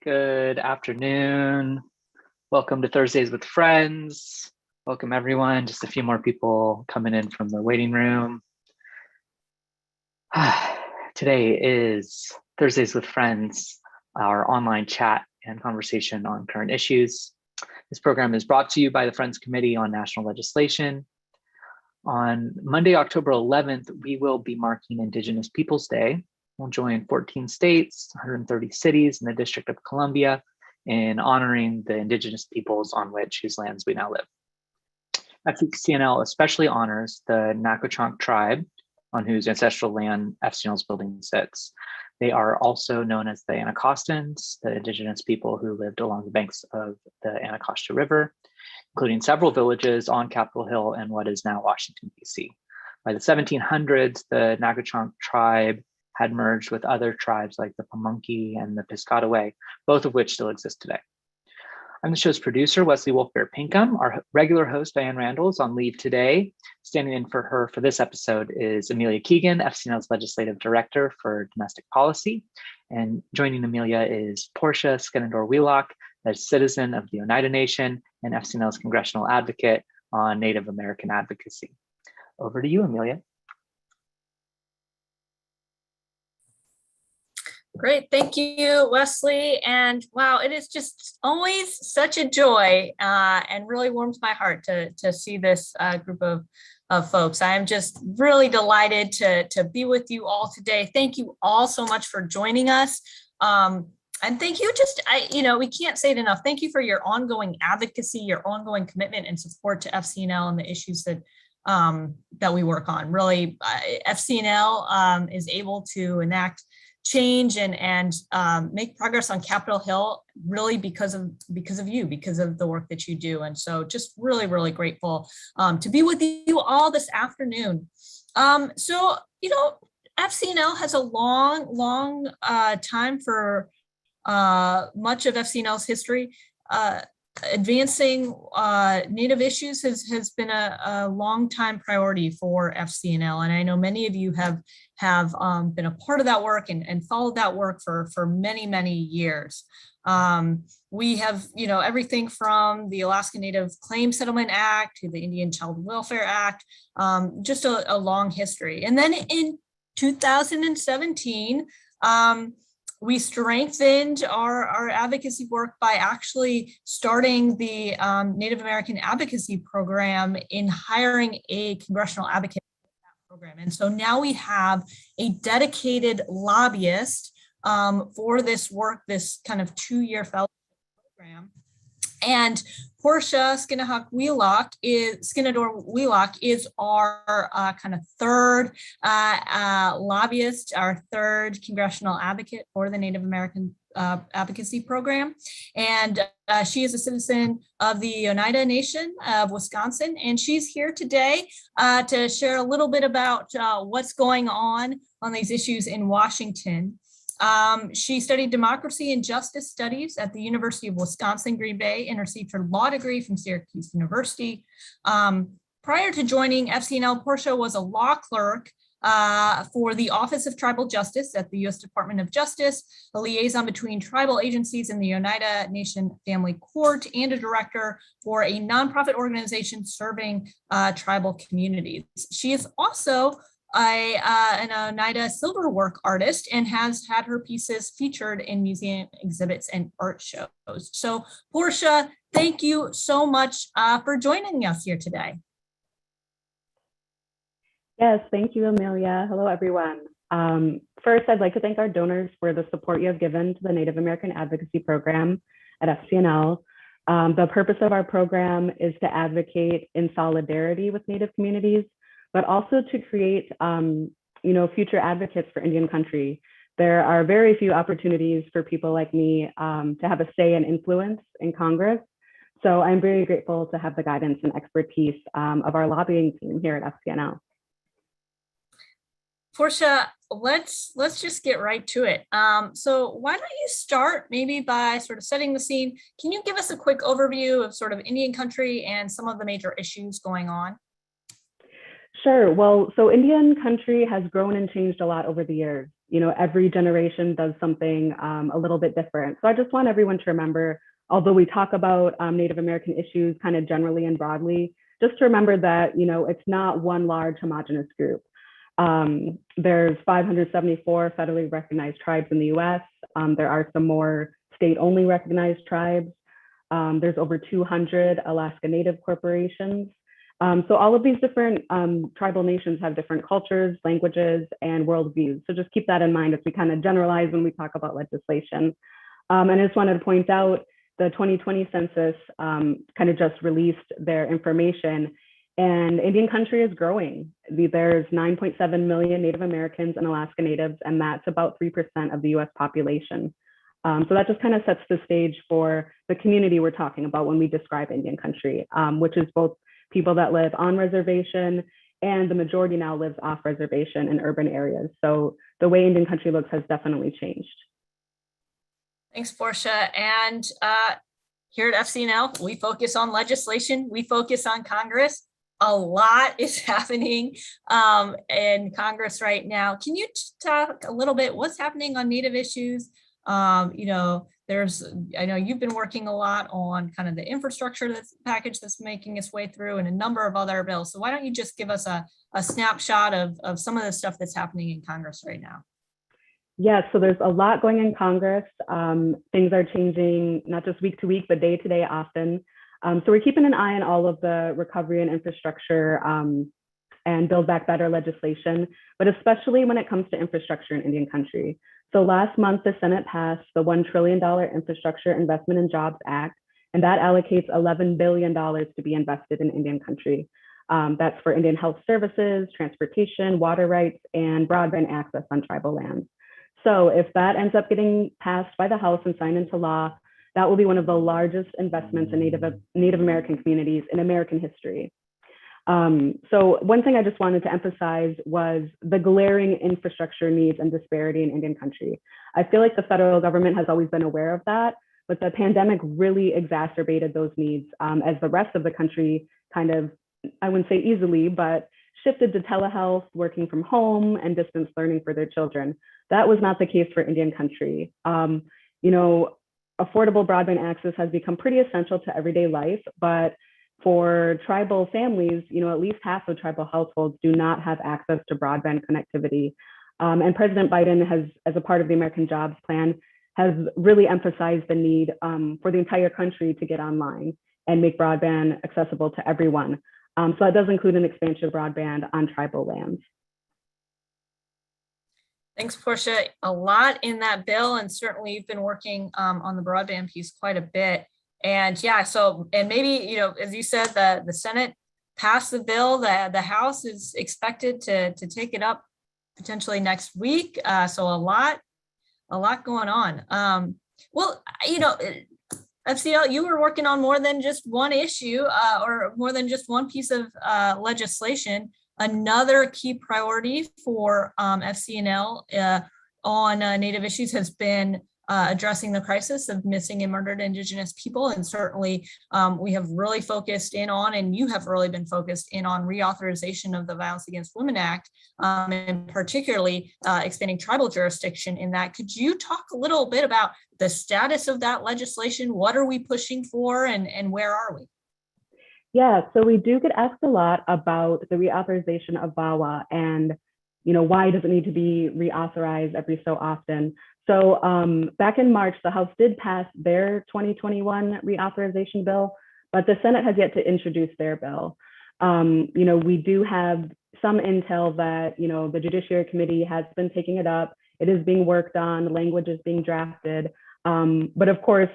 Good afternoon. Welcome to Thursdays with Friends. Welcome everyone. Just a few more people coming in from the waiting room. Today is Thursdays with Friends, our online chat and conversation on current issues. This program is brought to you by the Friends Committee on National Legislation. On Monday, October 11th, we will be marking Indigenous Peoples Day. We'll join 14 states, 130 cities in the District of Columbia in honoring the Indigenous peoples on whose lands we now live. FCNL especially honors the Nacotchonk tribe on whose ancestral land FCNL's building sits. They are also known as the Anacostans, the Indigenous people who lived along the banks of the Anacostia River, including several villages on Capitol Hill and what is now Washington, D.C. By the 1700s, the Nacotchonk tribe had merged with other tribes like the Pamunkey and the Piscataway, both of which still exist today. I'm the show's producer, Wesley Wolfbear-Pinkham. Our regular host, Diane Randall, is on leave today. Standing in for her for this episode is Amelia Keegan, FCNL's Legislative Director for Domestic Policy. And joining Amelia is Portia Skenandore-Wheelock, a citizen of the Oneida Nation and FCNL's Congressional Advocate on Native American advocacy. Over to you, Amelia. Great, thank you, Wesley. And wow, it is just always such a joy and really warms my heart to see this group of folks. I am just really delighted to be with you all today. Thank you all so much for joining us. And thank you, we can't say it enough. Thank you for your ongoing advocacy, your ongoing commitment and support to FCNL and the issues that we work on. Really, FCNL is able to enact change and make progress on Capitol Hill really because of you, because of the work that you do. And so just really, really grateful to be with you all this afternoon. So, FCNL has a long time for much of FCNL's history. Advancing Native issues has been a long time priority for FCNL. And I know many of you have been a part of that work and followed that work for many, many years. We have, everything from the Alaska Native Claims Settlement Act to the Indian Child Welfare Act, just a long history. And then in 2017, we strengthened our advocacy work by actually starting the Native American Advocacy Program in hiring a congressional advocate program. And so now we have a dedicated lobbyist for this work, this kind of 2-year fellowship program. And Portia Skenandore-Wheelock is our kind of third lobbyist, our third congressional advocate for the Native American Advocacy Program. And she is a citizen of the Oneida Nation of Wisconsin. And she's here today to share a little bit about what's going on these issues in Washington. She studied democracy and justice studies at the University of Wisconsin, Green Bay, and received her law degree from Syracuse University. Prior to joining FCNL, Portia was a law clerk for the Office of Tribal Justice at the U.S. Department of Justice, a liaison between tribal agencies and the Oneida Nation Family Court, and a director for a nonprofit organization serving tribal communities. She is also an Oneida silverwork artist and has had her pieces featured in museum exhibits and art shows. So Portia, thank you so much for joining us here today. Yes, thank you, Amelia. Hello, everyone. First, I'd like to thank our donors for the support you have given to the Native American Advocacy Program at FCNL. The purpose of our program is to advocate in solidarity with Native communities, but also to create future advocates for Indian country. There are very few opportunities for people like me to have a say and influence in Congress. So I'm very grateful to have the guidance and expertise of our lobbying team here at FCNL. Portia, let's just get right to it. So why don't you start maybe by sort of setting the scene? Can you give us a quick overview of sort of Indian country and some of the major issues going on? Sure. Well, so Indian country has grown and changed a lot over the years. every generation does something a little bit different. So I just want everyone to remember, although we talk about Native American issues kind of generally and broadly, just to remember that, it's not one large homogenous group. There's 574 federally recognized tribes in the US. There are some more state-only recognized tribes. There's over 200 Alaska Native corporations. So all of these different tribal nations have different cultures, languages, and worldviews. So just keep that in mind as we kind of generalize when we talk about legislation. And I just wanted to point out the 2020 census kind of just released their information, and Indian country is growing. There's 9.7 million Native Americans and Alaska Natives, and that's about 3% of the US population. So that just kind of sets the stage for the community we're talking about when we describe Indian country, which is both people that live on reservation, and the majority now lives off reservation in urban areas. So the way Indian country looks has definitely changed. Thanks, Portia. And here at FCNL, we focus on legislation, we focus on Congress. A lot is happening in Congress right now. Can you talk a little bit what's happening on Native issues? I know you've been working a lot on kind of the infrastructure package that's making its way through, and a number of other bills. So why don't you just give us a snapshot of some of the stuff that's happening in Congress right now? Yeah, so there's a lot going in Congress. Things are changing, not just week to week, but day to day often. So we're keeping an eye on all of the recovery and infrastructure and Build Back Better legislation, but especially when it comes to infrastructure in Indian country. So last month, the Senate passed the $1 trillion Infrastructure Investment and Jobs Act, and that allocates $11 billion to be invested in Indian country. That's for Indian health services, transportation, water rights, and broadband access on tribal lands. So if that ends up getting passed by the House and signed into law, that will be one of the largest investments in Native American communities in American history. So one thing I just wanted to emphasize was the glaring infrastructure needs and disparity in Indian country. I feel like the federal government has always been aware of that, but the pandemic really exacerbated those needs as the rest of the country kind of, I wouldn't say easily, but shifted to telehealth, working from home, and distance learning for their children. That was not the case for Indian country. Affordable broadband access has become pretty essential to everyday life, but for tribal families, at least half of tribal households do not have access to broadband connectivity. And President Biden has, as a part of the American Jobs Plan, has really emphasized the need for the entire country to get online and make broadband accessible to everyone. So that does include an expansion of broadband on tribal lands. Thanks, Portia. A lot in that bill, and certainly you've been working on the broadband piece quite a bit. And yeah, and maybe, as you said, the Senate passed the bill, the House is expected to take it up potentially next week. So a lot going on. FCL, you were working on more than just one issue or more than just one piece of legislation. Another key priority for FCNL on Native issues has been addressing the crisis of missing and murdered Indigenous people. And certainly we have really focused in on, and you have really been focused in on, reauthorization of the Violence Against Women Act, and particularly expanding tribal jurisdiction in that. Could you talk a little bit about the status of that legislation? What are we pushing for, and where are we? Yeah, so we do get asked a lot about the reauthorization of VAWA and, why does it need to be reauthorized every so often? So back in March, the House did pass their 2021 reauthorization bill, but the Senate has yet to introduce their bill. We do have some intel that, the Judiciary Committee has been taking it up. It is being worked on, the language is being drafted. But of course,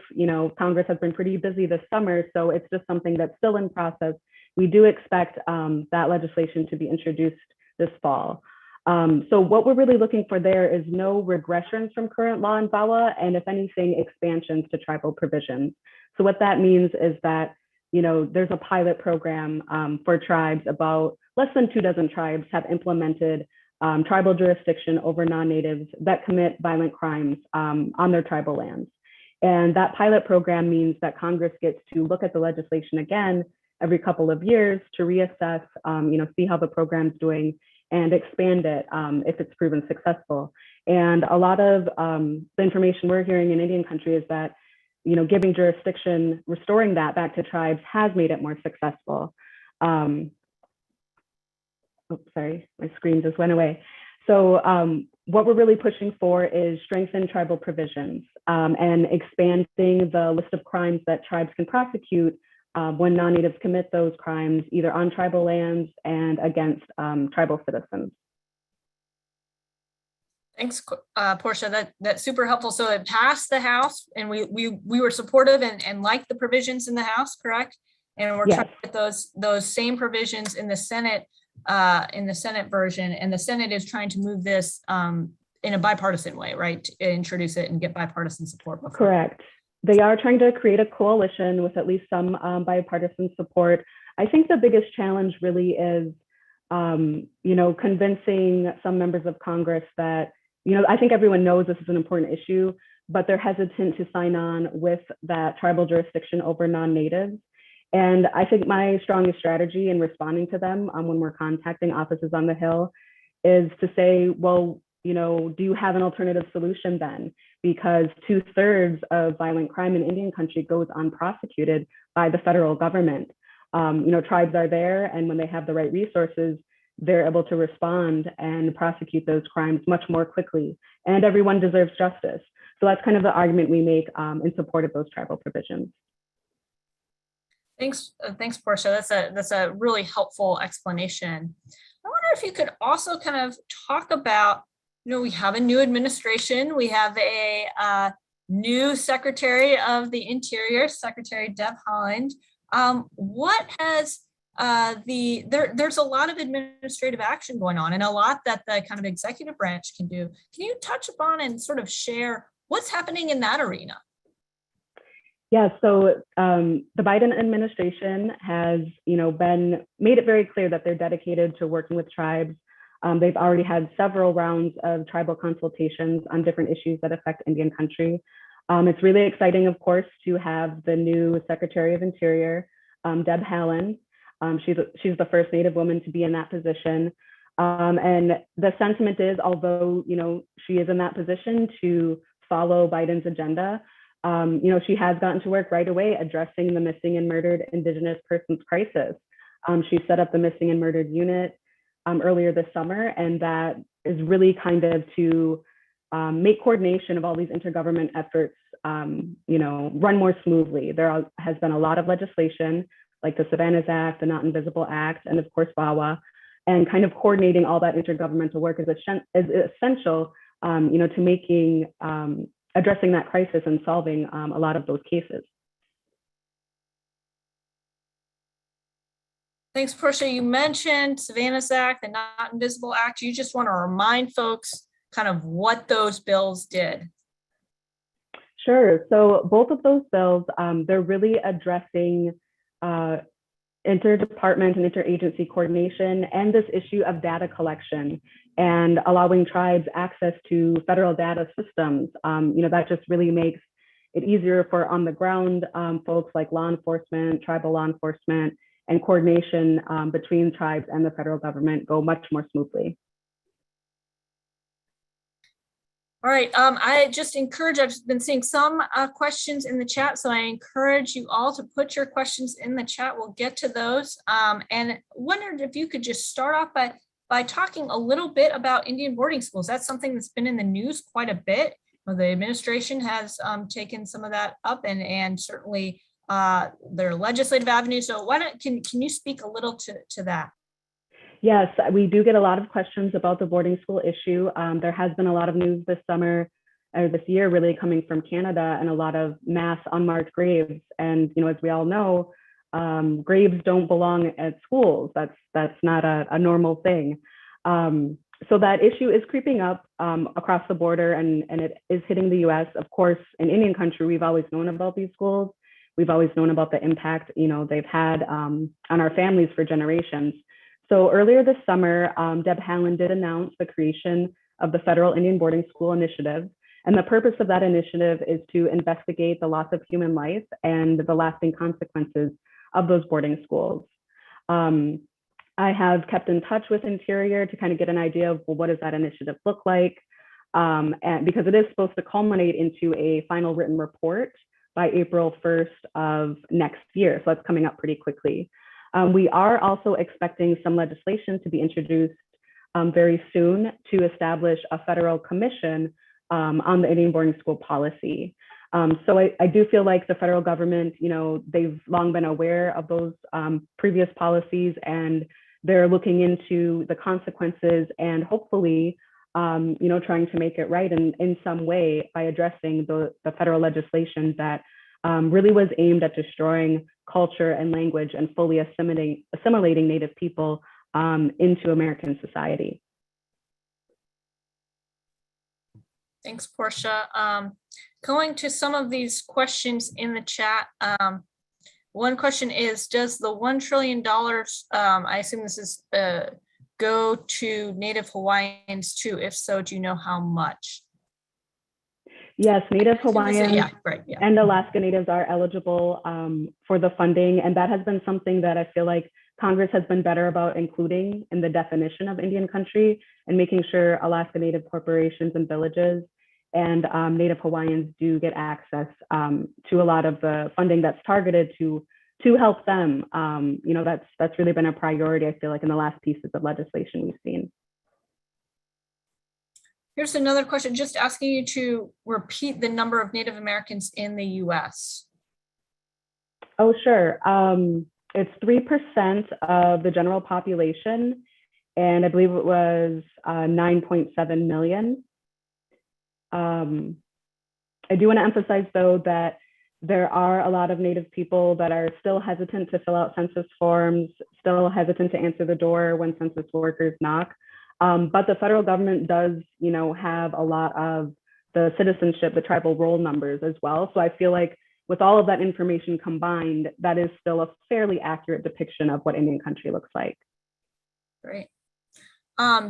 Congress has been pretty busy this summer, so it's just something that's still in process. We do expect that legislation to be introduced this fall. So what we're really looking for there is no regressions from current law in VAWA, and if anything, expansions to tribal provisions. So what that means is that, there's a pilot program for tribes. About less than 24 tribes have implemented tribal jurisdiction over non-natives that commit violent crimes on their tribal lands. And that pilot program means that Congress gets to look at the legislation again every couple of years to reassess, see how the program's doing, and expand it if it's proven successful. And a lot of the information we're hearing in Indian country is that, giving jurisdiction, restoring that back to tribes has made it more successful. Sorry, my screen just went away. So what we're really pushing for is strengthen tribal provisions and expanding the list of crimes that tribes can prosecute when non-natives commit those crimes, either on tribal lands and against tribal citizens. Thanks, Portia. That's super helpful. So it passed the House, and we were supportive and liked the provisions in the House, correct? And we're trying to get those same provisions in the Senate version, and the Senate is trying to move this in a bipartisan way, right? To introduce it and get bipartisan support. Correct. They are trying to create a coalition with at least some bipartisan support. I think the biggest challenge really is, convincing some members of Congress that, I think everyone knows this is an important issue, but they're hesitant to sign on with that tribal jurisdiction over non-natives. And I think my strongest strategy in responding to them when we're contacting offices on the Hill is to say, well, do you have an alternative solution then? Because 2/3 of violent crime in Indian country goes unprosecuted by the federal government. Tribes are there, and when they have the right resources, they're able to respond and prosecute those crimes much more quickly. And everyone deserves justice. So that's kind of the argument we make in support of those tribal provisions. Thanks, Portia. That's a really helpful explanation. I wonder if you could also kind of talk about, we have a new administration. We have a new Secretary of the Interior, Secretary Deb Haaland. What has there's a lot of administrative action going on, and a lot that the kind of executive branch can do. Can you touch upon and sort of share what's happening in that arena? Yeah, so the Biden administration has, made it very clear that they're dedicated to working with tribes. They've already had several rounds of tribal consultations on different issues that affect Indian country. It's really exciting, of course, to have the new Secretary of Interior, Deb Haaland. She's the first Native woman to be in that position. And the sentiment is, although, she is in that position to follow Biden's agenda, she has gotten to work right away addressing the missing and murdered Indigenous persons crisis. She set up the missing and murdered unit earlier this summer, and that is really kind of to make coordination of all these intergovernment efforts, run more smoothly. There has been a lot of legislation like the Savannah's Act, the Not Invisible Act, and of course VAWA, and kind of coordinating all that intergovernmental work is essential, to making addressing that crisis and solving a lot of those cases. Thanks, Portia. You mentioned Savannah's Act, the Not Invisible Act. You just want to remind folks kind of what those bills did. Sure. So both of those bills, they're really addressing interdepartment and interagency coordination and this issue of data collection and allowing tribes access to federal data systems. That just really makes it easier for on the ground folks like law enforcement, tribal law enforcement, and coordination between tribes and the federal government go much more smoothly. All right, I've been seeing some questions in the chat, so I encourage you all to put your questions in the chat. We'll get to those. And wondered if you could just start off by talking a little bit about Indian boarding schools. That's something that's been in the news quite a bit. The administration has taken some of that up, and certainly their legislative avenues. So can you speak a little to that? Yes, we do get a lot of questions about the boarding school issue. There has been a lot of news this summer, or this year really, coming from Canada, and a lot of mass unmarked graves. And as we all know, graves don't belong at schools. That's not a normal thing. So that issue is creeping up across the border, and it is hitting the US. Of course, in Indian country, we've always known about these schools. We've always known about the impact they've had on our families for generations. So earlier this summer, Deb Haaland did announce the creation of the Federal Indian Boarding School Initiative. And the purpose of that initiative is to investigate the loss of human life and the lasting consequences of those boarding schools. I have kept in touch with Interior to kind of get an idea of, well, what does that initiative look like? And because it is supposed to culminate into a final written report by April 1st of next year. So that's coming up pretty quickly. We are also expecting some legislation to be introduced very soon to establish a federal commission on the Indian boarding school policy. So I do feel like the federal government, they've long been aware of those previous policies, and they're looking into the consequences and hopefully, trying to make it right in some way by addressing the federal legislation that really was aimed at destroying culture and language and fully assimilating Native people into American society. Thanks, Portia. Going to some of these questions in the chat. One question is, does the $1 trillion, I assume this is go to Native Hawaiians too? If so, do you know how much? Yes, Native Hawaiians yeah. and Alaska Natives are eligible for the funding. And that has been something that I feel like Congress has been better about including in the definition of Indian country, and making sure Alaska Native corporations and villages and Native Hawaiians do get access to a lot of the funding that's targeted to help them. That's really been a priority, I feel like, in the last pieces of legislation we've seen. Here's another question, just asking you to repeat the number of Native Americans in the US. Oh, sure. It's 3% of the general population, and I believe it was 9.7 million. I do want to emphasize, though, that there are a lot of Native people that are still hesitant to fill out census forms, still hesitant to answer the door when census workers knock. But the federal government does, have a lot of the citizenship, the tribal roll numbers as well. So I feel like with all of that information combined, that is still a fairly accurate depiction of what Indian country looks like. Great.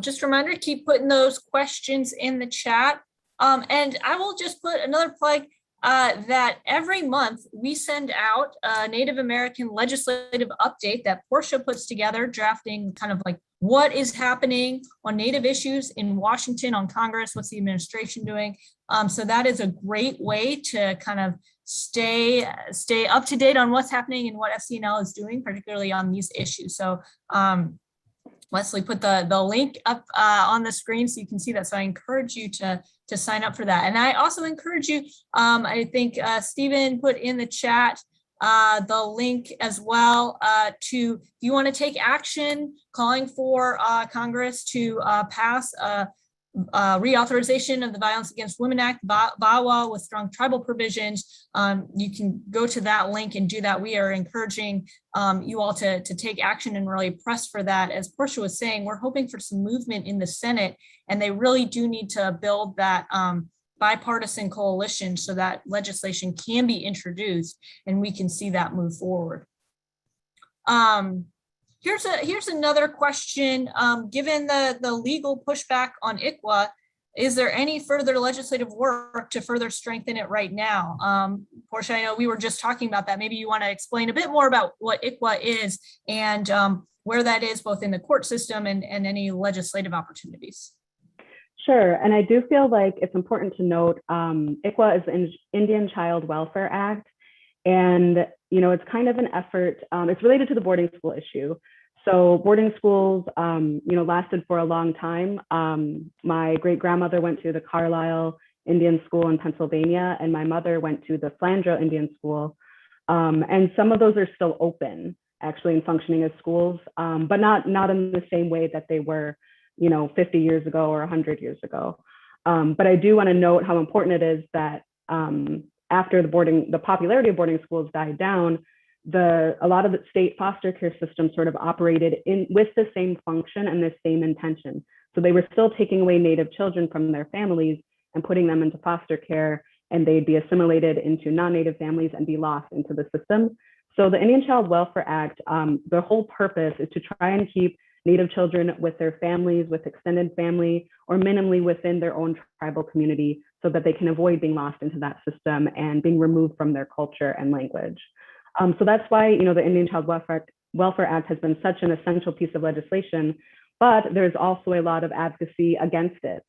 Just a reminder, keep putting those questions in the chat. And I will just put another plug that every month we send out a Native American legislative update that Portia puts together, drafting kind of like what is happening on Native issues in Washington, on Congress, what's the administration doing. So that is a great way to kind of stay up to date on what's happening and what FCNL is doing, particularly on these issues. So Leslie put the link up on the screen so you can see that. So I encourage you to sign up for that. And I also encourage you, I think Stephen put in the chat the link as well to, if you want to take action, calling for Congress to pass a reauthorization of the Violence Against Women Act, VAWA, with strong tribal provisions. You can go to that link and do that. We are encouraging you all to take action and really press for that. As Portia was saying, we're hoping for some movement in the Senate, and they really do need to build that bipartisan coalition so that legislation can be introduced and we can see that move forward. Here's another question. Given the legal pushback on ICWA, is there any further legislative work to further strengthen it right now? Portia, I know we were just talking about that. Maybe you want to explain a bit more about what ICWA is and where that is both in the court system and any legislative opportunities. Sure, and I do feel like it's important to note ICWA is the Indian Child Welfare Act, and it's kind of an effort. It's related to the boarding school issue. So boarding schools, lasted for a long time. My great grandmother went to the Carlisle Indian School in Pennsylvania, and my mother went to the Flandreau Indian School. And some of those are still open, actually, and functioning as schools, but not in the same way that they were 50 years ago or 100 years ago. But I do want to note how important it is that after the popularity of boarding schools died down, a lot of the state foster care systems sort of operated with the same function and the same intention. So they were still taking away Native children from their families and putting them into foster care, and they'd be assimilated into non-Native families and be lost into the system. So the Indian Child Welfare Act, the whole purpose is to try and keep Native children with their families, with extended family, or minimally within their own tribal community so that they can avoid being lost into that system and being removed from their culture and language. So that's why, the Indian Child Welfare Act has been such an essential piece of legislation, but there's also a lot of advocacy against it.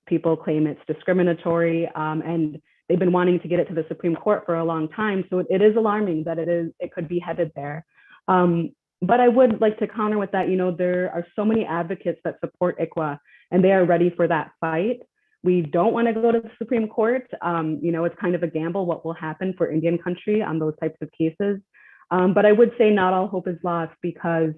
People claim it's discriminatory, and they've been wanting to get it to the Supreme Court for a long time. So it is alarming that it could be headed there. But I would like to counter with that, there are so many advocates that support ICWA, and they are ready for that fight. We don't want to go to the Supreme Court. It's kind of a gamble what will happen for Indian country on those types of cases. But I would say not all hope is lost, because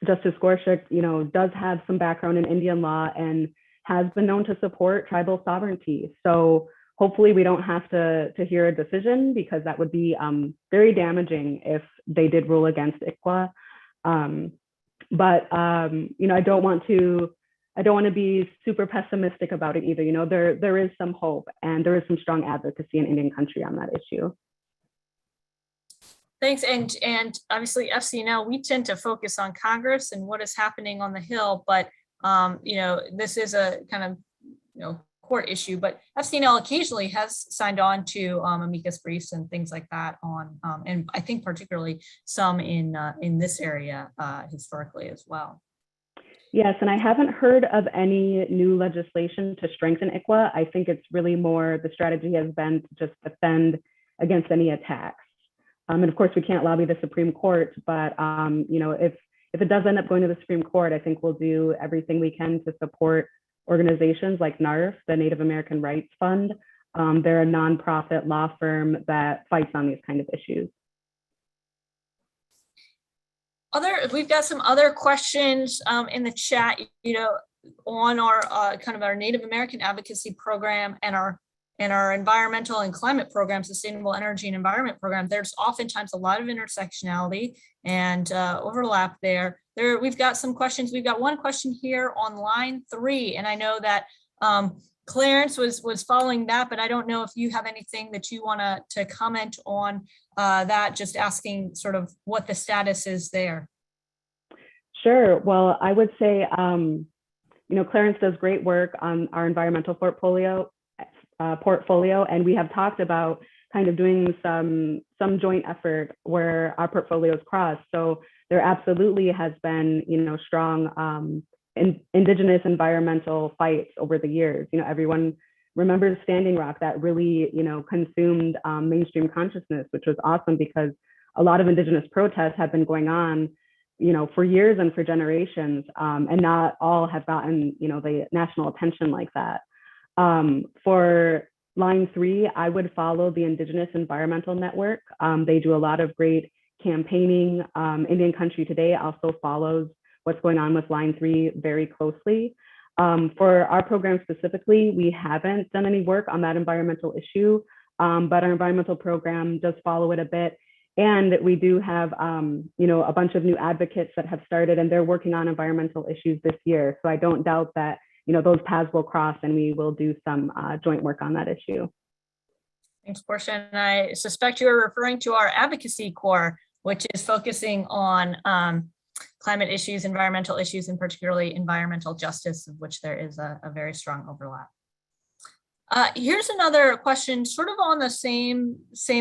Justice Gorsuch, does have some background in Indian law and has been known to support tribal sovereignty. So hopefully we don't have to hear a decision, because that would be very damaging if they did rule against ICWA. I don't want to be super pessimistic about it either. There is some hope, and there is some strong advocacy in Indian country on that issue. Thanks. And obviously FCNL, we tend to focus on Congress and what is happening on the Hill, but this is a kind of court issue, but FCNL occasionally has signed on to amicus briefs and things like that on, and I think particularly some in this area historically as well. Yes, and I haven't heard of any new legislation to strengthen ICWA. I think it's really more the strategy has been to just defend against any attacks. And of course, we can't lobby the Supreme Court, but if it does end up going to the Supreme Court, I think we'll do everything we can to support organizations like NARF, the Native American Rights Fund. They're a nonprofit law firm that fights on these kind of issues. We've got some other questions in the chat, on our kind of our Native American advocacy program and our environmental and climate program, sustainable energy and environment program. There's oftentimes a lot of intersectionality and overlap there. We've got some questions. We've got one question here on line 3, and I know that Clarence was following that, but I don't know if you have anything that you want to comment on that, just asking sort of what the status is there. Sure. Well, I would say, Clarence does great work on our environmental portfolio, and we have talked about kind of doing some joint effort where our portfolios cross. So there absolutely has been, strong Indigenous environmental fights over the years. Everyone remembers Standing Rock, that really, consumed mainstream consciousness, which was awesome, because a lot of Indigenous protests have been going on, for years and for generations, and not all have gotten, the national attention like that. For line 3, I would follow the Indigenous Environmental Network. They do a lot of great campaigning. Indian Country Today also follows what's going on with line 3 very closely. For our program specifically, we haven't done any work on that environmental issue, but our environmental program does follow it a bit. And we do have, a bunch of new advocates that have started, and they're working on environmental issues this year. So I don't doubt that those paths will cross, and we will do some joint work on that issue. Thanks, Portia. And I suspect you are referring to our advocacy core, which is focusing on climate issues, environmental issues, and particularly environmental justice, of which there is a very strong overlap. Here's another question, sort of on the same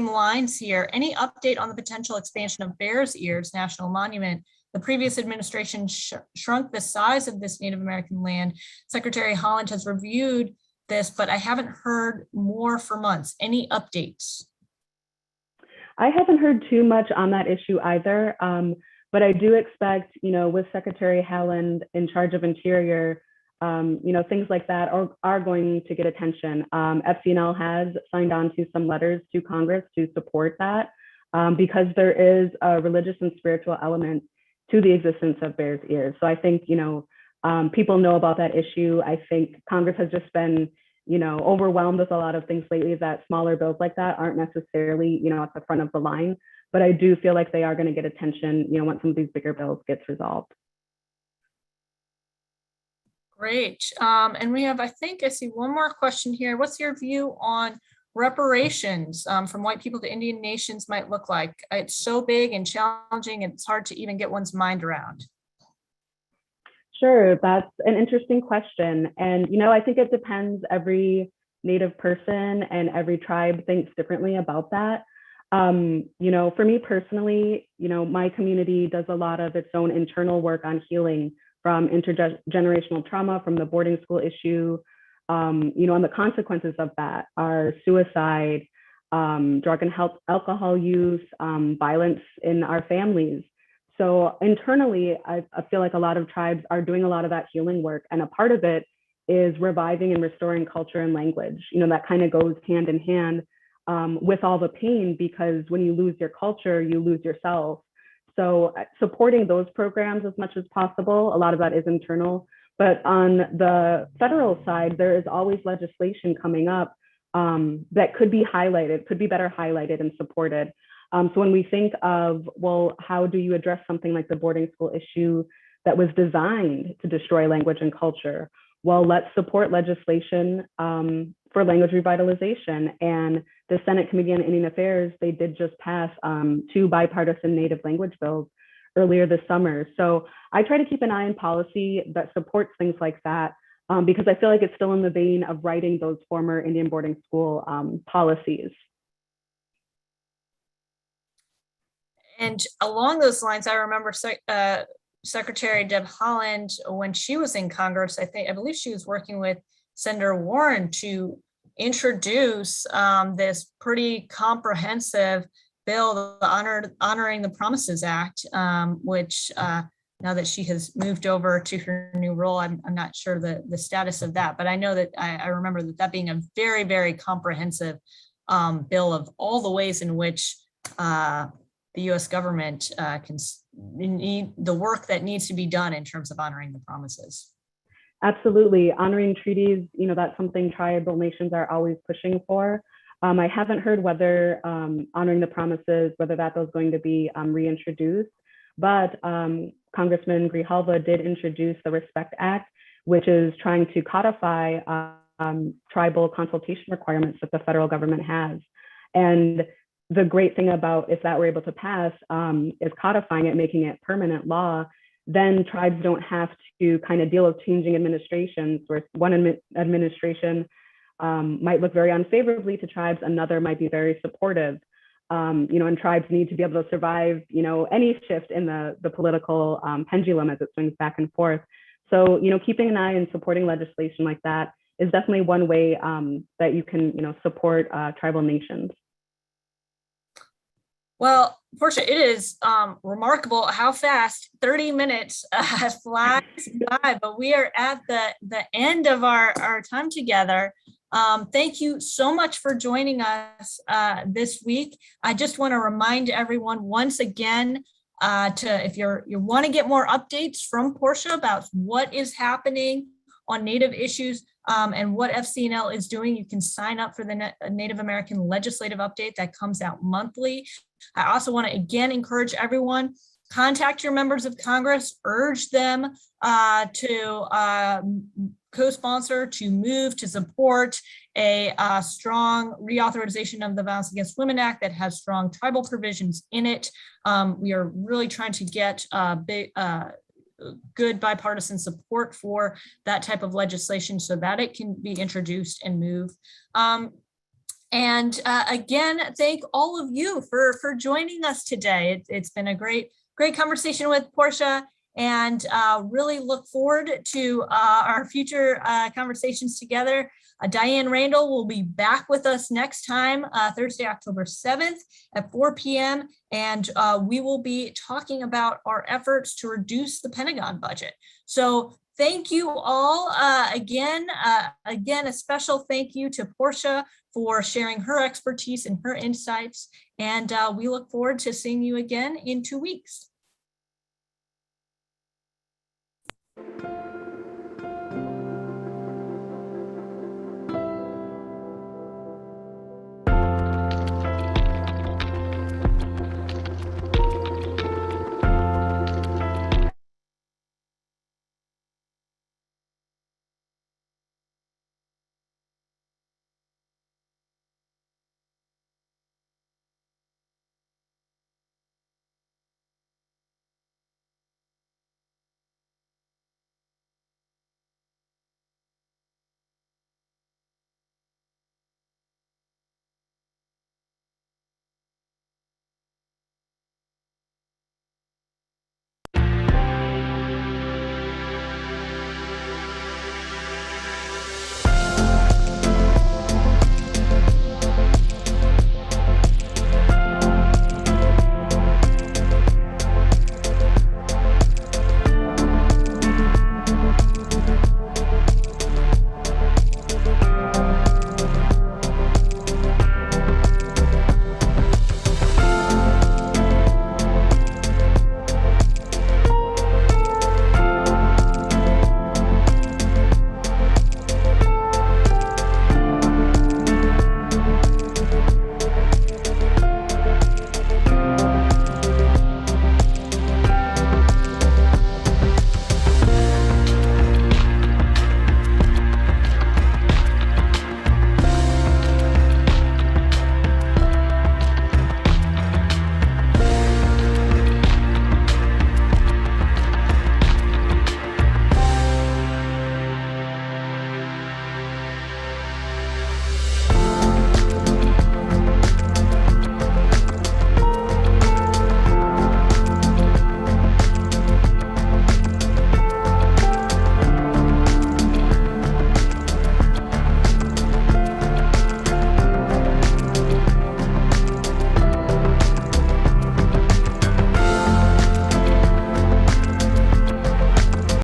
lines here. Any update on the potential expansion of Bears Ears National Monument? The previous administration shrunk the size of this Native American land. Secretary Holland has reviewed this, but I haven't heard more for months. Any updates? I haven't heard too much on that issue either, but I do expect, with Secretary Holland in charge of Interior, things like that are going to get attention. FCNL has signed on to some letters to Congress to support that, because there is a religious and spiritual element to the existence of Bears Ears. So I think, people know about that issue. I think Congress has just been, overwhelmed with a lot of things lately, that smaller bills like that aren't necessarily, at the front of the line. But I do feel like they are going to get attention, once some of these bigger bills gets resolved. Great. And we have, I see one more question here. What's your view on reparations from white people to Indian nations might look like? It's so big and challenging, and it's hard to even get one's mind around. Sure, that's an interesting question. And, I think it depends. Every Native person and every tribe thinks differently about that. For me personally, my community does a lot of its own internal work on healing from intergenerational trauma, from the boarding school issue, and the consequences of that are suicide, drug and alcohol use, violence in our families. So internally, I feel like a lot of tribes are doing a lot of that healing work. And a part of it is reviving and restoring culture and language. That kind of goes hand in hand with all the pain, because when you lose your culture, you lose yourself. So supporting those programs as much as possible, a lot of that is internal. But on the federal side, there is always legislation coming up that could be highlighted, could be better highlighted and supported. So when we think of, well, how do you address something like the boarding school issue that was designed to destroy language and culture? Well, let's support legislation for language revitalization. And the Senate Committee on Indian Affairs, they did just pass 2 bipartisan native language bills earlier this summer. So I try to keep an eye on policy that supports things like that, because I feel like it's still in the vein of writing those former Indian boarding school policies. And along those lines, I remember Secretary Deb Haaland, when she was in Congress, I believe she was working with Senator Warren to introduce this pretty comprehensive bill, the Honoring the Promises Act, which now that she has moved over to her new role, I'm not sure the status of that, but I know that I remember that being a very, very comprehensive bill of all the ways in which the U.S. government can need the work that needs to be done in terms of honoring the promises. Absolutely. Honoring treaties, that's something tribal nations are always pushing for. I haven't heard whether honoring the promises, whether that was going to be reintroduced, but Congressman Grijalva did introduce the Respect Act, which is trying to codify tribal consultation requirements that the federal government has. And the great thing about if that were able to pass is codifying it, making it permanent law, then tribes don't have to kind of deal with changing administrations, where one administration might look very unfavorably to tribes, another might be very supportive. And tribes need to be able to survive, any shift in the political pendulum as it swings back and forth. So, keeping an eye and supporting legislation like that is definitely one way that you can, support tribal nations. Well, Portia, it is remarkable how fast 30 minutes flies by, but we are at the end of our time together. Thank you so much for joining us this week. I just want to remind everyone once again if you want to get more updates from Portia about what is happening on Native issues and what FCNL is doing, you can sign up for the Native American Legislative Update that comes out monthly. I also want to again encourage everyone, contact your members of Congress, urge them to co-sponsor, to move, to support a strong reauthorization of the Violence Against Women Act that has strong tribal provisions in it. We are really trying to get good bipartisan support for that type of legislation so that it can be introduced and moved. And again, thank all of you for joining us today. It's been a great conversation with Portia, and really look forward to our future conversations together. Diane Randall will be back with us next time, Thursday, October 7th at 4 p.m. And we will be talking about our efforts to reduce the Pentagon budget. So thank you all again, a special thank you to Portia for sharing her expertise and her insights. And we look forward to seeing you again in 2 weeks.